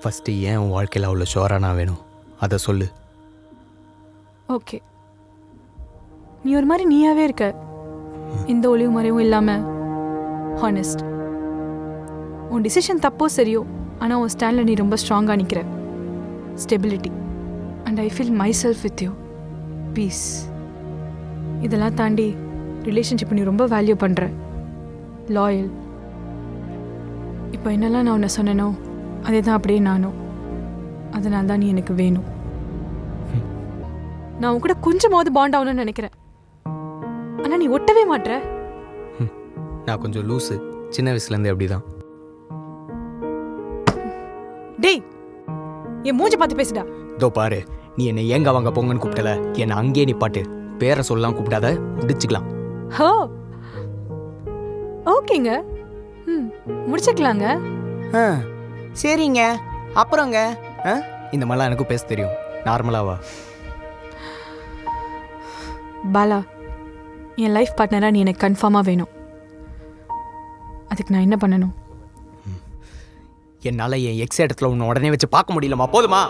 First ஏன் உன் வாழ்க்கையில் அவ்வளோ ஷோராக நான் வேணும் அதை சொல்லு. ஓகே, நீ ஒரு மாதிரி நீயாவே இருக்க, எந்த ஒளிவு மறைவும் இல்லாமல் ஹானஸ்ட். உன் டிசிஷன் தப்போ சரியோ, ஆனால் உன் ஸ்டாண்டில் நீ ரொம்ப ஸ்ட்ராங்காக நிற்கிற. Stability and I feel myself with you. Peace. இதெல்லாம் தாண்டி ரிலேஷன்ஷிப் நீ ரொம்ப வேல்யூ பண்ணுற. லாயல். இப்போ என்னெல்லாம் நான் உன்னை சொன்னேனோ அதே தான் அப்படியே நானும். அதனால தான் நீ எனக்கு வேணும். நான் உன் கூட கொஞ்சமாவது பாண்ட் ஆகணும்னு நினைக்கிறேன், ஆனால் நீ ஒட்டவே மாட்ற. நான் கொஞ்சம் லூஸு, சின்ன வயசுலேருந்தே அப்படி தான். டேய், என் மூஞ்சி பார்த்து பேசுடா. இதோ பாரு, நீ என்னை ஏங்க வாங்க போங்கன்னு கூப்பிட்டல, என்னை அங்கேயே நிப்பாட்டு. பேரை சொல்லலாம் கூப்பிடாத, முடிச்சுக்கலாம். ஹோ, ஓகேங்க. முடிச்சுக்கலாங்க. சரிங்க. அப்புறங்க இந்த மாதிரிலாம் எனக்கும் பேச தெரியும். நார்மலாவா? பாலா, என் லைஃப் பார்ட்னராக நீ எனக்கு கன்ஃபார்மாக வேணும். அதுக்கு நான் என்ன பண்ணணும்? என்னால் என் எக்ஸ் இடத்துல உன்னை உடனே வச்சு பார்க்க முடியலமா? போதுமா?